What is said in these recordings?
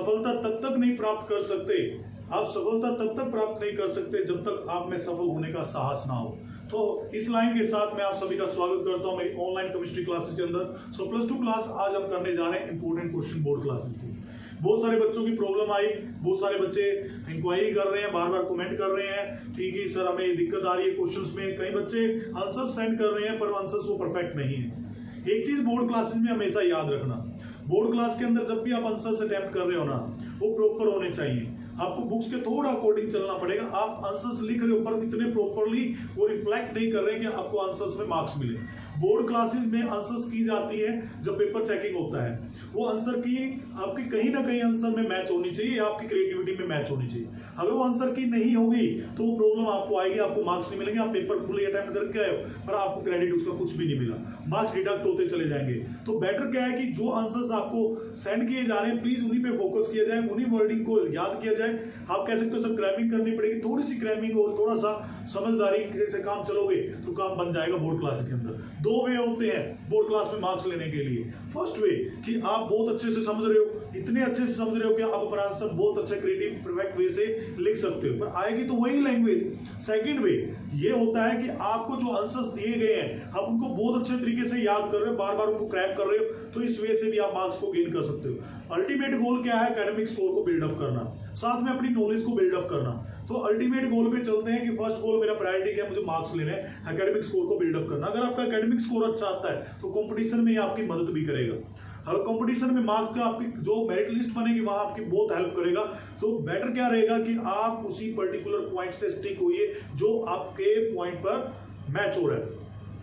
सफलता तब तक नहीं प्राप्त कर सकते, आप सफलता तब तक प्राप्त नहीं कर सकते जब तक आप में सफल होने का साहस ना हो। तो इस लाइन के साथ मैं आप सभी का स्वागत करता हूं मेरी ऑनलाइन केमिस्ट्री क्लासेस के अंदर। सो प्लस 2 क्लास आज हम करने जा रहे हैं इंपोर्टेंट क्वेश्चन बोर्ड क्लासेस की। बहुत सारे बच्चों की प्रॉब्लम आई, बहुत सारे बच्चे इंक्वायरी कर रहे हैं, बार बार कमेंट कर रहे हैं, ठीक है सर हमें दिक्कत आ रही है क्वेश्चंस में। कई बच्चे आंसर सेंड कर रहे हैं पर आंसर्स वो परफेक्ट नहीं है। एक चीज बोर्ड क्लासेस में हमेशा याद रखना, बोर्ड क्लास के अंदर जब भी आप आंसर अटेम्प्ट कर रहे हो ना, वो प्रॉपर होने चाहिए। आपको बुक्स के थोड़ा अकॉर्डिंग चलना पड़ेगा। आप आंसर्स लिख रहे हो पर इतने प्रॉपरली वो रिफ्लेक्ट नहीं कर रहे कि आपको आंसर्स में मार्क्स मिले। बोर्ड क्लासेस में आंसर्स की जाती है जब पेपर चेकिंग होता है, वो आंसर की आपकी कहीं ना कहीं आंसर में मैच होनी चाहिए, आपकी क्रिएटिविटी में मैच होनी चाहिए। अगर वो आंसर की नहीं होगी तो वो प्रॉब्लम आपको आएगी, आपको मार्क्स नहीं मिलेंगे। आप पेपर फुली अटेम्प्ट करके आए हो पर आपको क्रेडिट उसका कुछ भी नहीं मिला, मार्क्स डिडक्ट होते चले जाएंगे। तो बेटर क्या है कि जो आंसर्स आपको सेंड किए जा रहे हैं प्लीज उन्हीं पे फोकस किया जाए, उन्हीं वर्डिंग को याद किया जाए। आप कह सकते हो सर क्रैमिंग करनी पड़ेगी, थोड़ी सी क्रैमिंग और थोड़ा सा समझदारी से काम चलोगे तो काम बन जाएगा। बोर्ड क्लास के अंदर 2 वे होते हैं बोर्ड क्लास में मार्क्स लेने के लिए। फर्स्ट वे कि आप बहुत अच्छे से समझ रहे हो, इतने अच्छे से समझ रहे हो कि आप अपना आंसर बहुत अच्छे क्रिएटिव परफेक्ट वे से लिख सकते हो, पर आएगी तो वही लैंग्वेज। सेकंड वे ये होता है कि आपको जो आंसर्स दिए गए हैं आप उनको बहुत अच्छे तरीके से याद कर रहे हो, बार बार उनको क्रैक कर रहे हो, तो इस वे से भी आप मार्क्स को गेन कर सकते हो। अल्टीमेट गोल क्या है? एकेडमिक स्कोर को बिल्डअप करना, साथ में अपनी नॉलेज को बिल्डअप करना। तो अल्टीमेट गोल पे चलते हैं कि फर्स्ट गोल मेरा प्रायोरिटी क्या है, मुझे मार्क्स लेने हैं, एकेडमिक स्कोर को बिल्डअप करना। अगर आपका एकेडमिक स्कोर अच्छा आता है तो कंपटीशन में ये आपकी मदद भी करेगा। अगर कंपटीशन में मार्क्स का आपकी जो मेरिट लिस्ट बनेगी वहां आपकी बहुत हेल्प करेगा। तो बेटर क्या रहेगा कि आप उसी पर्टिकुलर पॉइंट से स्टिक होइए जो आपके पॉइंट पर मैच हो रहा है।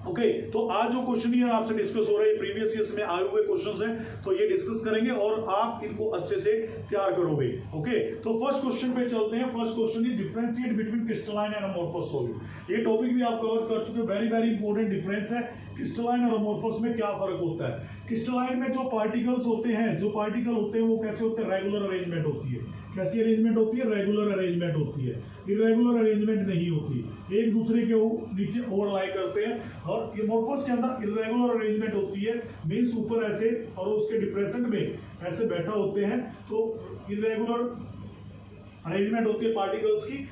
ओके, तो आज जो क्वेश्चन ये आपसे डिस्कस हो रहा है प्रीवियस ईयर्स में आए हुए क्वेश्चंस हैं, तो ये डिस्कस करेंगे और आप इनको अच्छे से तैयार करोगे। ओके, तो फर्स्ट क्वेश्चन पे चलते हैं। First question is differentiate between crystalline and amorphous solid. ये टॉपिक भी आप कवर कर चुके हैं, वेरी वेरी इंपॉर्टेंट डिफरेंस है क्रिस्टलाइन और अमोर्फस में क्या फर्क होता है। क्रिस्टलाइन में जो पार्टिकल्स होते हैं, जो पार्टिकल होते हैं वो कैसे होते हैं? रेगुलर अरेंजमेंट होती है। कैसी अरेंजमेंट होती है? रेगुलर अरेंजमेंट होती है, इरेगुलर अरेंजमेंट नहीं होती, एक दूसरे के नीचे ओवरलाई करते हैं। और अमोर्फस के अंदर इरेगुलर अरेंजमेंट होती है, मींस ऊपर ऐसे और उसके डिप्रेशन में ऐसे बैठा होते हैं, तो इरेगुलर अरेंजमेंट होती है पार्टिकल्स की।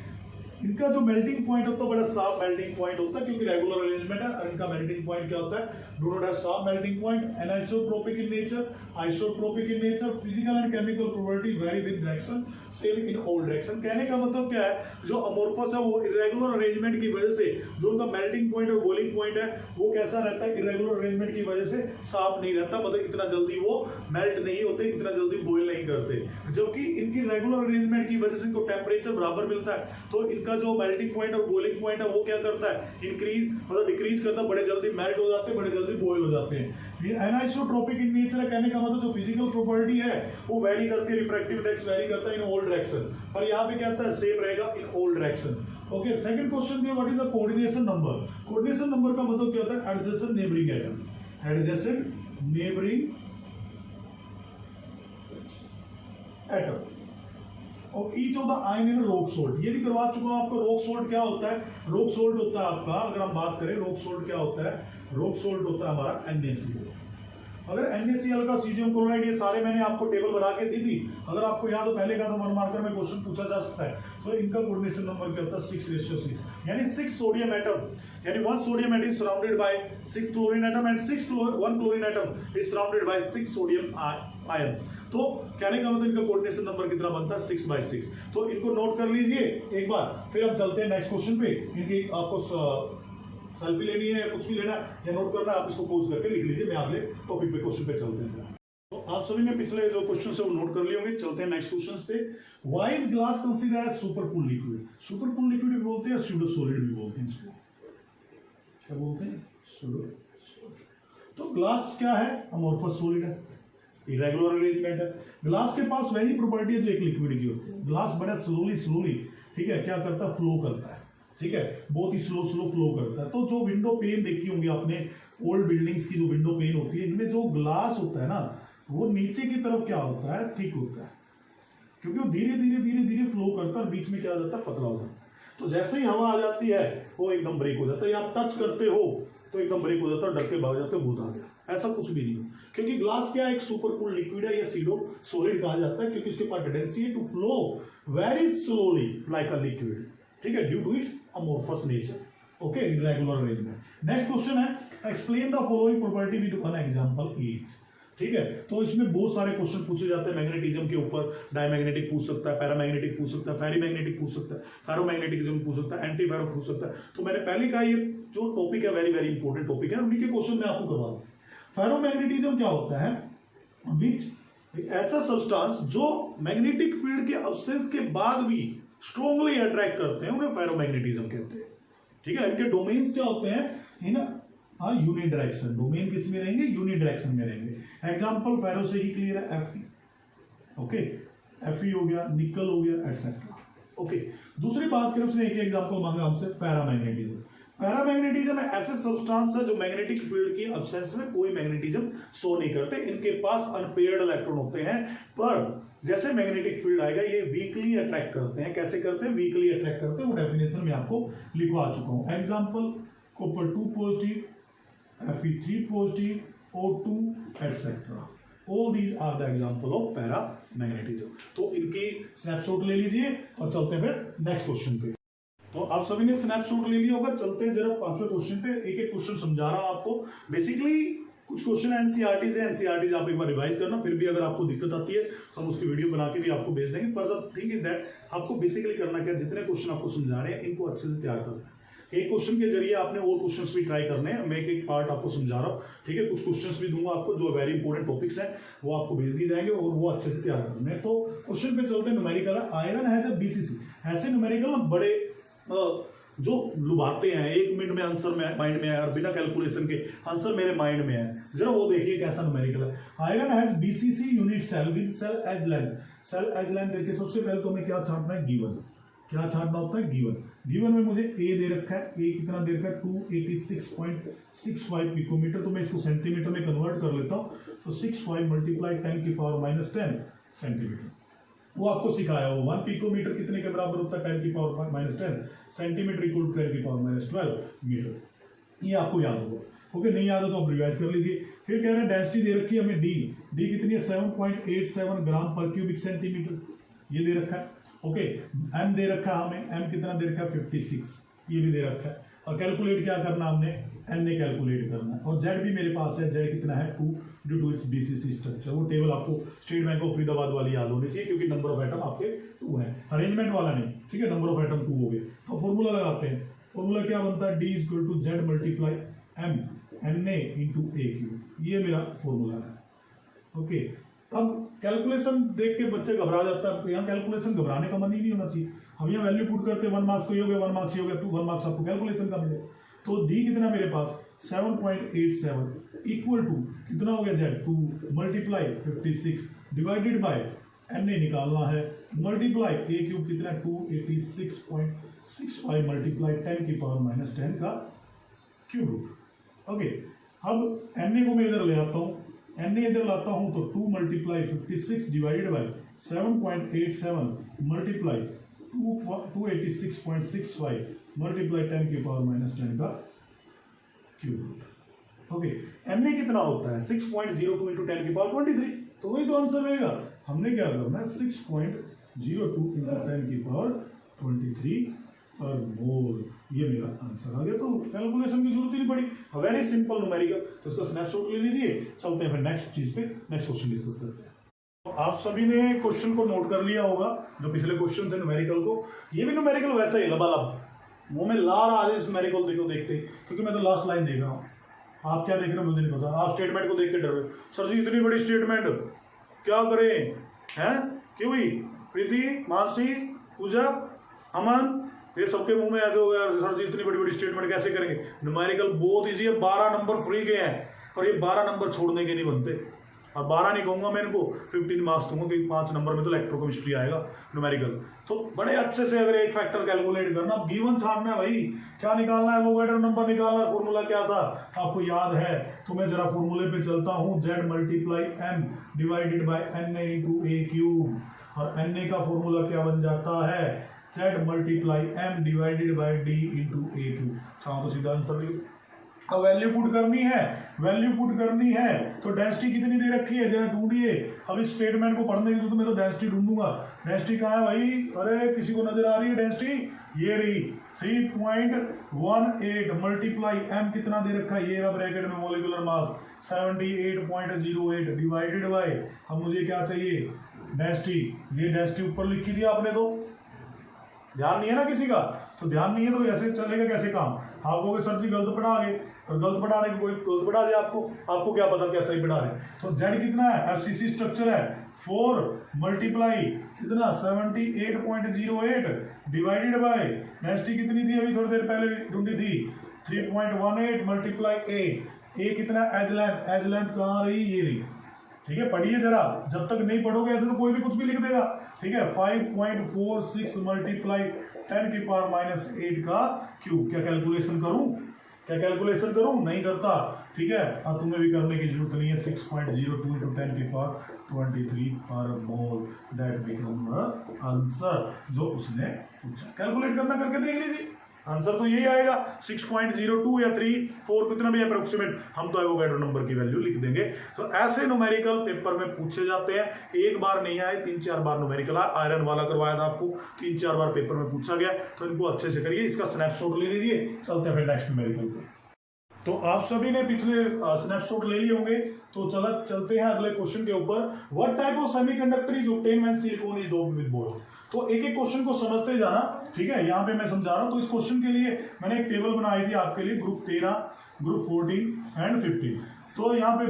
इनका जो मेल्टिंग पॉइंट होता है बड़ा साफ मेल्टिंग पॉइंट होता है, क्योंकि रेगुलर अरेंजमेंट है। और इनका मेल्टिंग पॉइंट क्या होता है? डू नॉट हैव साफ melting point, anisotropic in nature, isotropic in nature, physical and chemical property very with direction, same in all direction. कहने का मतलब क्या है, जो अमोर्फस है वो इरेगुलर अरेंजमेंट की वजह से जो उनका मेल्टिंग पॉइंट और बॉइलिंग पॉइंट है वो कैसा रहता है? इरेगुलर अरेंजमेंट की वजह से साफ नहीं रहता, मतलब इतना जल्दी वो मेल्ट नहीं होते, इतना जल्दी बॉइल नहीं करते। जबकि इनकी रेगुलर अरेंजमेंट की वजह से इनको टेम्परेचर बराबर मिलता है, तो इनका जो मेल्टिंग पॉइंट और बॉइलिंग पॉइंट है वो क्या करता है? इंक्रीज मतलब डिक्रीज करता है, बड़े जल्दी मेल्ट हो जाते हैं, बड़े जल्दी बॉइल हो जाते हैं। ये एनिसोट्रोपिक इन नेचर है, कहने का मतलब जो फिजिकल प्रॉपर्टी है वो वेरी करती है, रिफ्रैक्टिव इंडेक्स वेरी करता है इन ऑल डायरेक्शन, पर यहाँ पे कहता है सेम रहेगा in all direction. Okay, second question दिया, what is the coordination number. Coordination number का मतलब क्या होता है? Adjacent neighboring atom, adjacent neighboring atom और each of the ion in rock salt. ये भी करवा चुका हूं आपको। रॉक सोल्ट क्या होता है? रॉक सोल्ट होता है आपका, अगर हम बात करें रॉक सोल्ट क्या होता है, रॉक सोल्ट होता है हमारा NaCl। अगर NaCl का सीजियम क्लोराइड, ये सारे मैंने आपको टेबल बना के दी थी, अगर आपको याद हो पहले का तो 1 मार्कर में क्वेश्चन पूछा जा सकता है। तो इनका कोऑर्डिनेशन नंबर क्या होता है? 6:6, यानी 6 सोडियम एटम, यानी 1 sodium atom is surrounded by 6 chlorine atom and 1 chlorine atom is surrounded by 6 sodium ions. तो कहने का मतलब इनका कोऑर्डिनेशन नंबर कितना बनता है? 6/6। तो इनको नोट कर लीजिए एक बार, फिर हम चलते हैं नेक्स्ट क्वेश्चन पे। इनकी आपको सेल्फी लेनी है, कुछ भी लेना है या नोट करना है, आप इसको पोज करके लिख लीजिए। मैं अगले टॉपिक पे क्वेश्चन पे चलते हैं। तो आप सभी ने पिछले जो क्वेश्चन है वो नोट कर लिए होंगे। चलते हैं नेक्स्ट क्वेश्चन पे। Why is glass considered as supercool liquid? Supercool liquid भी बोलते हैं, स्यूडो सॉलिड भी बोलते हैं इसको। क्या बोलते हैं? स्यूडो। तो ग्लास क्या है? अमोर्फस सॉलिड है, इरेगुलर अरेंजमेंट है। ग्लास के पास वही प्रॉपर्टी है जो एक लिक्विड की होती है। ग्लास बड़ा स्लोली ठीक है क्या करता है? फ्लो करता है, ठीक है, बहुत ही स्लो फ्लो करता है। तो जो विंडो पेन देखी होंगी आपने ओल्ड बिल्डिंग्स की, जो विंडो पेन होती है, इनमें जो ग्लास होता है ना, वो नीचे की तरफ क्या होता है? थिक होता है, क्योंकि वो धीरे धीरे फ्लो करता है, बीच में क्या हो जाता है? पतला हो जाता है। तो जैसे ही हवा आ जाती है वो एकदम ब्रेक हो जाता है। आप टच करते हो तो एकदम ब्रेक हो जाता है, डर के भाग जाते, भूत आ गया, ऐसा कुछ भी नहीं हो। क्योंकि ग्लास क्या एक सुपर कूल लिक्विड है या सीडो सॉलिड कहा जाता है, क्योंकि उसके पास टेंडेंसी है to flow very slowly like a liquid, ठीक है, due to its amorphous nature, okay, irregular arrangement. Next question है explain the following property with one example each, ठीक है। तो इसमें बहुत सारे क्वेश्चन पूछे जाते हैं मैग्नेटिज्म के ऊपर, डायमैग्नेटिक पूछ सकता है, पैरामैग्नेटिक पूछ सकता है, फेरीमैग्नेटिक पूछ सकता है, फेरोमैग्नेटिज्म पूछ सकता है, एंटी फेरो पूछ सकता है। तो मैंने पहले कहा ये जो टॉपिक है वेरी वेरी इंपॉर्टेंट टॉपिक है, उन्हीं के क्वेश्चन मैं आपको करवा दूँ। फेरोमैग्नेटिज्म क्या होता है, विच ऐसा सब्सटेंस जो मैग्नेटिक फील्ड के अब्सेंस के बाद भी स्ट्रांगली अट्रैक्ट करते हैं, उन्हें फेरोमैग्नेटिज्म कहते हैं, ठीक है। इनके डोमेन्स क्या होते हैं, इन यूनि डायरेक्शन, डोमेन किस में रहेंगे, यूनि डायरेक्शन में रहेंगे। एग्जांपल फेरो से ही क्लियर है, एफई, ओके, एफई हो गया, निकल हो गया, एटसेट्रा, ओके। दूसरी बात करें, उसने एक एग्जांपल मांगा हमसे पैरामैग्नेटिज्म। पैरामैग्नेटिज्म ऐसे सब्सटेंस है जो मैग्नेटिक फील्ड की अब्सेंस में कोई मैग्नेटिज्म शो नहीं करते, इनके पास अनपेयर्ड इलेक्ट्रॉन होते हैं, पर जैसे मैग्नेटिक फील्ड आएगा ये वीकली अट्रैक्ट करते हैं। कैसे करते हैं, वीकली अट्रैक्ट करते हैं, वो डेफिनेशन में आपको लिखवा चुका हूं। Example copper 2 positive, Fe3 positive, O2 etc. All these are the example of paramagnetism. तो इनकी स्नैपशॉट ले लीजिए और चलते हैं फिर नेक्स्ट क्वेश्चन पे। तो आप सभी ने स्नैपशॉट ले लिया होगा, चलते हैं जरा पांचवें क्वेश्चन पे। एक एक क्वेश्चन समझा रहा हूं आपको। बेसिकली कुछ क्वेश्चन एनसीईआरटी है, एनसीईआरटी आप एक बार रिवाइज करना, फिर भी अगर आपको दिक्कत आती है तो हम उसकी वीडियो बना के भी आपको भेज देंगे। पर द थिंग इज दैट आपको बेसिकली करना क्या, जितने क्वेश्चन आपको समझा रहे हैं इनको अच्छे से तैयार करना है। एक क्वेश्चन के जरिए आपने और क्वेश्चंस भी ट्राई करने हैं, मैं एक पार्ट आपको समझा रहा हूँ, ठीक है। कुछ क्वेश्चंस भी दूंगा आपको जो वेरी इंपॉर्टेंट टॉपिक्स हैं, वो आपको भेज दिए जाएंगे और वो अच्छे से तैयार करने हैं। तो क्वेश्चन पे चलते हैं। न्यूमेरिकल है, आयरन हैज अ बीसीसी। ऐसे न्यूमेरिकल ना बड़े जो लुभाते हैं, 1 मिनट में आंसर में माइंड में आया और बिना कैलकुलेशन के आंसर मेरे माइंड में है, जरा वो देखिए कैसा न्यूमेरिकल है। Iron has BCC unit cell with cell edge length. Cell edge length देखिए, सबसे पहले तो हमें क्या छापना है, गिवन। क्या छापना होता है, गिवन। गिवन में मुझे ए दे रखा है, ए कितना दे रखा है 286.65 पिकोमीटर। तो मैं इसको सेंटीमीटर में कन्वर्ट कर लेता हूँ। तो 65 मल्टीप्लाई 10 की पावर -10 सेंटीमीटर। वो आपको सिखाया हो 1 पिकोमीटर कितने के बराबर होता है, 10 की पावर -10 सेंटीमीटर इक्वल टू 10 की पावर -12 मीटर। ये आपको याद होगा, ओके। नहीं याद हो तो आप रिवाइज कर लीजिए। फिर कह रहे हैं डेंसिटी दे रखी है हमें डी। डी कितनी है, 7.87 ग्राम पर क्यूबिक सेंटीमीटर, ये दे रखा है, ओके। एम दे रखा है हमें, एम कितना दे रखा है 56, ये भी दे रखा है। और कैलकुलेट क्या करना हमने, एन ने कैलकुलेट करना है। और जेड भी मेरे पास है, जेड कितना है 2 due to its BCC structure. वो टेबल आपको स्टेट बैंक ऑफ फरीदाबाद वाली याद होनी चाहिए, क्योंकि नंबर ऑफ एटम आपके 2 है, अरेंजमेंट वाला नहीं, ठीक है। नंबर ऑफ एटम 2 हो गए। तो फॉर्मूला लगाते हैं। फॉर्मूला क्या बनता है, D is equal to Z multiply M N A into A Q. ये मेरा फॉर्मूला है, ओके। अब कैलकुलेशन देख के बच्चे घबरा जाता है, तो यहाँ कैलकुलेशन घबराने का मन ही नहीं होना चाहिए। हम यहाँ वैल्यू पुट करते हैं, 1 मार्क्स को ये हो गया, 1 मार्क्स ये हो गया, 1 मार्क्स आपको कैलकुलेशन का मिले। तो डी कितना मेरे पास 7.87 इक्वल टू कितना हो गया, Z 2 multiply 56 divided by N A निकालना है, मल्टीप्लाई ए क्यूब कितना 286.65 मल्टीप्लाई 10 की पावर -10 का क्यूब रूट, ओके। अब एन ए को मैं इधर ले आता हूँ, एन ए इधर लाता हूं तो 2 multiply 56 divided by 7.87 multiply 286.65 multiply 10 की पावर -10 का cube root, okay. N A कितना होता है 6.02 इंटू 10 की पावर 23, तो वही तो आंसर रहेगा। हमने क्या करना है 6.02 इंटू 10 की पावर 23 पर मोल, ये मेरा आंसर आ गया। तो कैलकुलेशन की जरूरत ही नहीं पड़ी, वेरी सिंपल न्यूमेरिकल। तो इसका स्नैपशॉट ले लीजिए, चलते हैं फिर नेक्स्ट चीज पे, नेक्स्ट क्वेश्चन डिस्कस करते हैं। तो आप सभी ने क्वेश्चन को नोट कर लिया होगा, जो पिछले क्वेश्चन थे न्यूमेरिकल को। ये भी न्यूमेरिकल वैसा ही लबालब, मुंह में ला रहा है इस न्यूमेरिकल देखो देखते, क्योंकि मैं तो लास्ट लाइन देख रहा हूँ। आप क्या देख रहे हो मुझे नहीं पता, आप स्टेटमेंट को देख के डर रहे हो, सर जी इतनी बड़ी स्टेटमेंट क्या करें, हैं क्यों भाई, प्रीति, मानसी, पूजा, अमन, ये सबके मुंह में ऐसे हो गया सर जी इतनी बड़ी बड़ी स्टेटमेंट कैसे करेंगे। न्यूमेरिकल बहुत इजी है, 12 नंबर फ्री के हैं और ये 12 नंबर छोड़ने के नहीं बनते। और 12 नहीं कहूँगा मैं इनको, 15 मार्क्स दूंगा, क्योंकि 5 नंबर में तो इलेक्ट्रोकेमिस्ट्री आएगा न्यूमेरिकल। तो बड़े अच्छे से अगर एक फैक्टर कैलकुलेट करना, गिवन छापना है भाई, क्या निकालना है, एवोगैड्रो नंबर निकालना है। फॉर्मूला क्या था आपको याद है, तो मैं जरा फॉर्मूले पे चलता हूँ, Z multiply M divided by N A into A cube. और एन ए का फॉर्मूला क्या बन जाता है, z multiply m divided by d into A Q. चाहो तो सीधा आंसर लिखो, अब वैल्यू पुट करनी है, तो डेंसिटी कितनी दे रखी है जरा ढूंढिए। अब इस स्टेटमेंट को पढ़ने की तो मैं तो डेंसिटी ढूंढूंगा। डेंसिटी कहाँ है भाई? अरे किसी को नजर आ रही है डेंसिटी? ये रही 3.18 मल्टीप्लाई एम कितना दे रखा है, ये रहा ब्रैकेट में मॉलिक्यूलर मास 78.08 डिवाइडेड बाय, अब मुझे क्या चाहिए? डेंसिटी। ये डेंसिटी ऊपर लिखी थी आपने, तो ध्यान नहीं है ना किसी का? तो ध्यान नहीं है तो ऐसे चलेगा कैसे काम? आप कहोगे सर जी गलत पढ़ा आगे, और गलत पढ़ाने की कोई गलत पढ़ा दे आपको क्या पता क्या सही पढ़ा रहे? तो जेड कितना है? एफसीसी स्ट्रक्चर है 4 मल्टीप्लाई कितना 78.08 डिवाइडेड बाय डेंसिटी कितनी थी अभी थोड़ी देर पहले ढूंढी थी 3.18 मल्टीप्लाई ए कितना? एज लेंथ कहाँ रही? ये रही। ठीक है, पढ़िए जरा, जब तक नहीं पढ़ोगे ऐसे तो कोई भी कुछ भी लिख देगा। ठीक है, 5.46 मल्टीप्लाई 10 की पावर -8 का क्यूब। क्या कैलकुलेशन करूं? नहीं करता। ठीक है, अब तुम्हें भी करने की जरूरत नहीं है। 6.02 × 10 की पावर 23 पर मोल, दैट बिकम आंसर जो उसने पूछा। कैलकुलेट करना करके देख लीजिए, आंसर तो यही आएगा 6.02 या 3-4 कितना भी अप्रोक्सीमेट, हम तो एवोगैड्रो नंबर की वैल्यू लिख देंगे। तो ऐसे न्यूमेरिकल पेपर में पूछे जाते हैं। एक बार नहीं आए, 3-4 बार न्यूमेरिकल आया। आयरन वाला करवाया था आपको, 3-4 बार पेपर में पूछा गया। तो इनको अच्छे से करिए, इसका स्नैपशॉट ले लीजिए। चलते हैं फिर नेक्स्ट न्यूमेरिकल पे। तो आप सभी ने पिछले स्नैपशॉट ले लिए होंगे, तो चलते हैं अगले क्वेश्चन के ऊपर। What type of semiconductor is obtained when silicon is doped with boron. तो एक एक क्वेश्चन को समझते जाना। ठीक है, यहाँ पे मैं समझा रहा हूँ। तो इस क्वेश्चन के लिए मैंने एक टेबल बनाई थी आपके लिए, ग्रुप 13, ग्रुप 14 एंड 15। तो यहाँ पे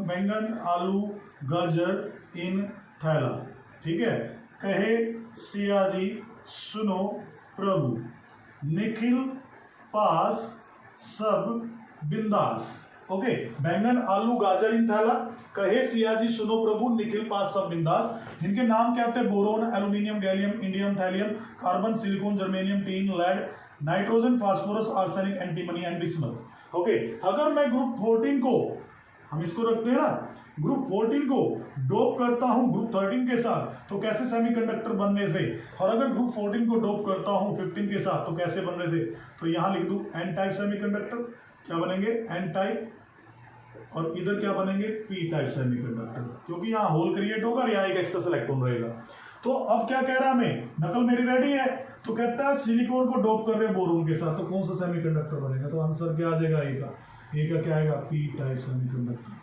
बैंगन, आलू, गाजर इन थैला। ठीक है, कहे सियाजी सुनो प्रभु, निखिल पास सब बिंदास। ओके, बैंगन, आलू, गाजर इन थैला, कहे सियाजी सुनो प्रभु, निखिल पास सब बिंदास। इनके नाम क्या होते हैं? Boron, aluminium, gallium, indium, thallium, carbon, silicon, germanium, tin, lead, nitrogen, phosphorus, arsenic, antimony and bismuth. Okay, अगर मैं ग्रुप 14 को, हम इसको रखते हैं ना, ग्रुप 14 को डोप करता हूं ग्रुप 13 के साथ, तो कैसे सेमीकंडक्टर बनने थे? और अगर ग्रुप 14 को डोप करता हूं 15 के साथ, तो कैसे बन रहे थे? तो यहां लिख दूं एन टाइप सेमीकंडक्टर, क्या बनेंगे? एन टाइप, और इधर क्या बनेंगे? पी टाइप सेमीकंडक्टर, क्योंकि यहाँ होल क्रिएट होगा और यहाँ एक एक्स्ट्रा इलेक्ट्रॉन रहेगा। तो अब क्या कह रहा है हमें? नकल मेरी रेडी है। तो कहता है सिलिकॉन को डोप कर रहे हैं बोरोन के साथ, तो कौन सा सेमीकंडक्टर बनेगा? तो आंसर क्या आ जाएगा? ए का क्या आएगा? P type semiconductor.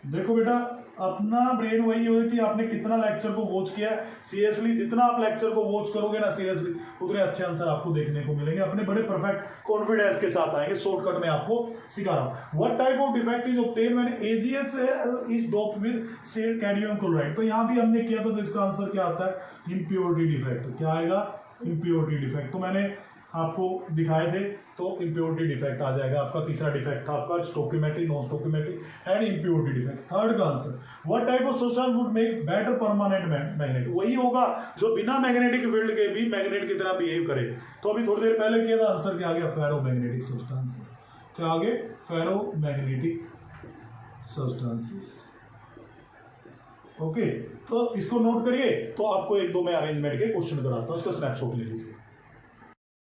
देखो बेटा, अपना ब्रेन वही हो कि आपने कितना लेक्चर को वॉच किया है। सीरियसली जितना आप लेक्चर को वॉच करोगे ना, सीरियसली उतने अच्छे आंसर आपको देखने को मिलेंगे। अपने बड़े परफेक्ट कॉन्फिडेंस के साथ आएंगे। शॉर्टकट में आपको सिखा रहा हूं। What type of defect is obtained when AgSl is doped with cadmium chloride. तो यहां भी हमने किया था, तो इसका आंसर क्या आता है? Impurity defect. क्या आएगा? Impurity defect. तो मैंने आपको दिखाए थे, तो इम्प्योरिटी डिफेक्ट आ जाएगा आपका। तीसरा डिफेक्ट था आपका stoichiometry, non stoichiometry and impurity defect. Third का answer, what type of substance would make better permanent magnet. वही होगा जो बिना मैग्नेटिक फील्ड के भी मैग्नेट की तरह बिहेव करे। तो अभी थोड़ी देर पहले किया था, आंसर क्या आ गया? Ferromagnetic substances. क्या आगे? Ferromagnetic substances. ओके, तो इसको नोट करिए। तो आपको एक दो मैं अरेंजमेंट के क्वेश्चन कराता हूं, इसका स्नैपशॉट ले लीजिए।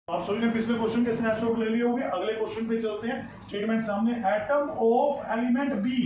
आप सभी ने पिछले क्वेश्चन के स्नैपशॉट ले लिए होंगे। अगले क्वेश्चन पे चलते हैं। स्टेटमेंट सामने, atom of element B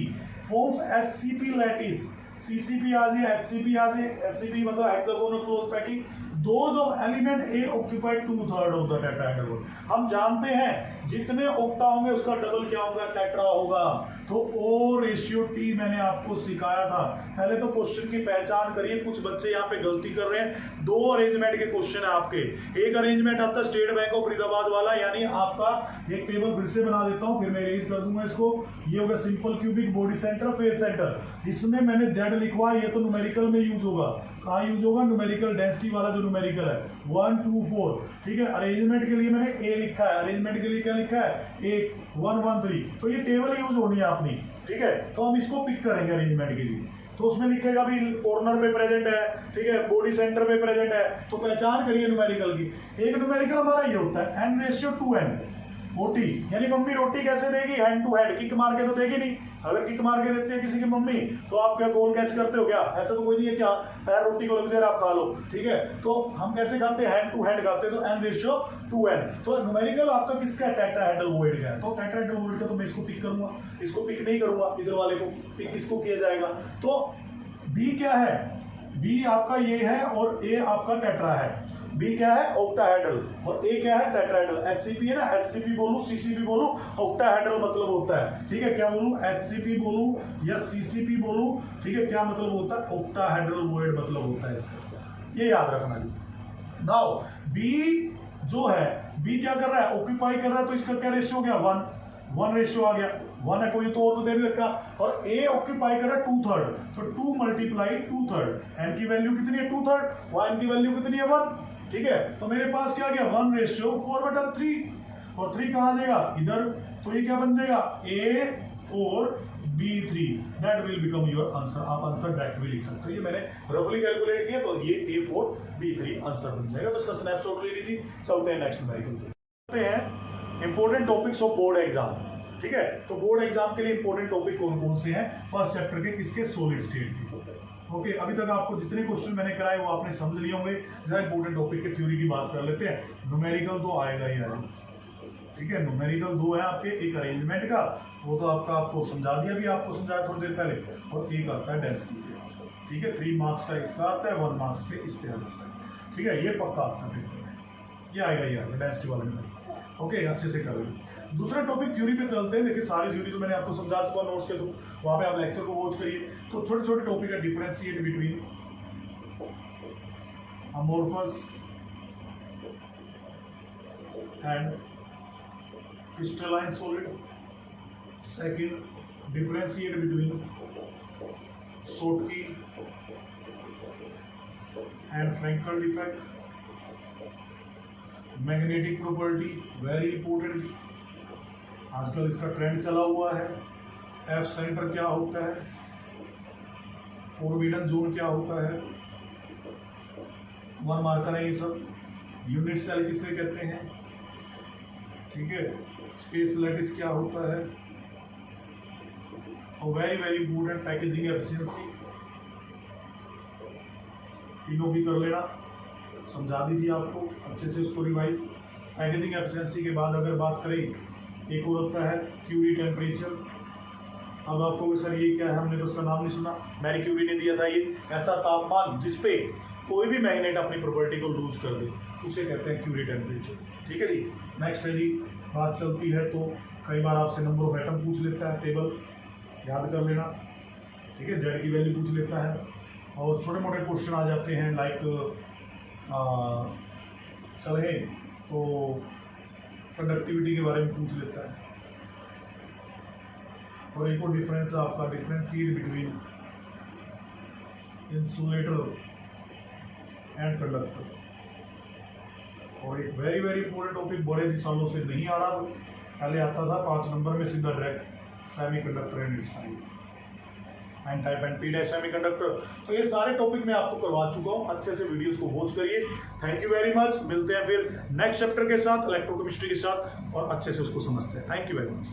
forms HCP lattice. CCP आ जाए, HCP आ जाए। HCP मतलब hexagonal close packing. Those of element A occupy 2/3 of the tetrahedron. हम जानते हैं जितने ऑक्टा होंगे उसका डबल क्या होगा? टेट्रा होगा। तो O/T मैंने आपको सिखाया था। पहले तो क्वेश्चन की पहचान करिए। कुछ बच्चे यहाँ पे गलती कर रहे हैं। दो अरेंजमेंट के क्वेश्चन है आपके। एक अरेंजमेंट आता है स्टेट बैंक ऑफ फरीदाबाद वाला, यानी आपका एक टेबल फिर से बना देता हूँ, फिर मैं इरेज कर दूंगा इसको। ये होगा simple cubic body centre, face centre. इसमें मैंने जेड लिखवा, ये तो न्यूमेरिकल में यूज होगा। कहाँ यूज होगा? न्यूमेरिकल डेंसिटी वाला जो न्यूमेरिकल है 1 2 4। ठीक है, अरेंजमेंट के लिए मैंने ए लिखा है। अरेंजमेंट के लिए क्या लिखा है? 1 1 1 3। तो ये टेबल यूज होनी है अपनी। ठीक है, तो हम इसको पिक करेंगे अरेंजमेंट के लिए। तो उसमें लिखेगा भी कॉर्नर पे प्रेजेंट है, ठीक है, बॉडी सेंटर पे प्रेजेंट है। तो पहचान करिए न्यूमेरिकल की। एक न्यूमेरिकल हमारा ये होता है n/2n। रोटी, यानी मम्मी रोटी कैसे देगी? हैंड टू हैंड, किक मार के तो देगी नहीं। अगर किक मार के देती है किसी की मम्मी तो आप क्या गोल कैच करते हो क्या? ऐसा तो कोई नहीं है क्या पैर रोटी को लग जाए आप खा लो, ठीक है। तो हम कैसे खाते हैं? हैंड टू हैंड खाते हैं, तो n/2n। तो न्यूमेरिकल आपका किसका है? टेट्राहेड्रल का है। तो टेट्राहेड्रल का तो मैं इसको पिक करूंगा, इसको पिक नहीं करूंगा, इधर वाले को पिक इसको किया जाएगा। तो बी क्या है? बी आपका ये है और ए आपका टेट्रा है। बी क्या है? ऑक्टाहेड्रल, और ए क्या है? टेट्राहेड्रल। एचसीपी है ना, एचसीपी बोलूं सीसीपी बोलूं, ऑक्टाहेड्रल मतलब होता है, ठीक है। क्या बोलूं? एचसीपी बोलूं या सीसीपी बोलूं, ठीक है। क्या मतलब होता है? ऑक्टाहेड्रल वर्ड मतलब होता है इसका, ये याद रखना जी। नाउ बी जो है, बी क्या कर रहा है? ऑक्यूपाई कर रहा है, तो इसका क्या रेशियो हो गया? 1 रेशियो आ गया। 1 है, कोई तो और तो दे नहीं रखा। और ए ऑक्यूपाई कर रहा है 2/3, तो 2 × 2/3। एन की वैल्यू कितनी है? 2/3। वाई की वैल्यू कितनी है? 1, ठीक है। तो मेरे पास क्या आ गया? 1/4/3, और 3 कहां आ जाएगा? इधर। तो ये क्या बन जाएगा? A4B3, that will become your answer. आप आंसर डायरेक्ट भी लिख सकते हो, ये मैंने रफली कैलकुलेट किया, तो ये A4B3 आंसर बन जाएगा। तो इसका स्नैपशॉट ले लीजिए। चलते हैं नेक्स्ट न्यूमेरिकल पे हैं, important topics of board exam, ठीक है। तो बोर्ड एग्जाम के लिए इंपॉर्टेंट टॉपिक कौन कौन से हैं? फर्स्ट चैप्टर के किसके? सॉलिड स्टेट के। ओके, अभी तक आपको जितने क्वेश्चन मैंने कराए वो आपने समझ लिए होंगे। जरा इंपॉर्टेंट टॉपिक के थ्योरी की बात कर लेते हैं। न्यूमेरिकल तो आएगा ही आएगा, ठीक है। न्यूमेरिकल 2 है आपके, एक अरेंजमेंट का, वो तो आपको समझा दिया, भी आपको समझाया थोड़ी देर पहले, और एक आता है डेंसिटी पे, ठीक है। 3 मार्क्स का इसका आता है, 1 मार्क्स पे इस पे आता है, ठीक है। ये पक्का आपका पेपर, ये आएगा ही आएगा डेंसिटी वाले में। ओके, अच्छे से कर लो। दूसरा टॉपिक थ्योरी पे चलते हैं। देखिए सारी थ्योरी तो मैंने आपको समझा चुका नोट्स के थ्रू, वहां पे आप लेक्चर को वॉच करिए। तो छोटे छोटे टॉपिक है, differentiate between amorphous and crystalline solid. Second, differentiate between Schottky and Frenkel defect. Magnetic property, very important, आजकल इसका ट्रेंड चला हुआ है। एफ सेंटर क्या होता है? फॉरबिडन जोन क्या होता है? 1 मार्कर है ये सब। यूनिट सेल किसे कहते हैं? ठीक है। स्पेस लैटिस क्या होता है? और very very important, packaging efficiency. तीनों भी कर लेना, समझा दी थी आपको, अच्छे से उसको रिवाइज। पैकेजिंग एफिशिएंसी के बाद अगर बात करें, एक और होता है क्यूरी टेम्परेचर। अब आपको सर ये क्या है? हमने तो उसका नाम नहीं सुना। मैरी क्यूरी ने दिया था ये ऐसा तापमान जिसपे कोई भी मैग्नेट अपनी प्रॉपर्टी को लूज कर दे, उसे कहते हैं क्यूरी टेम्परेचर, ठीक है जी। नेक्स्ट है जी, बात चलती है तो कई बार आपसे नंबर ऑफ एटम पूछ लेता है, टेबल याद कर लेना, ठीक है। जेड की वैल्यू पूछ लेता है, और छोटे मोटे क्वेश्चन आ जाते हैं लाइक चले तो कंडक्टिविटी के बारे में पूछ लेता है। और एक और डिफरेंस है आपका, differentiate between insulator and conductor. और एक वेरी वेरी इंपॉर्टेंट टॉपिक बड़े सालों से नहीं आ रहा, पहले आता था 5 नंबर में सीधा direct, semiconductor and its type, N type and P type semiconductor. तो ये सारे टॉपिक मैं आपको करवा चुका हूँ, अच्छे से वीडियोस को वॉच करिए। Thank you very much. मिलते हैं फिर नेक्स्ट चैप्टर के साथ, इलेक्ट्रोकेमिस्ट्री के साथ, और अच्छे से उसको समझते हैं। Thank you very much.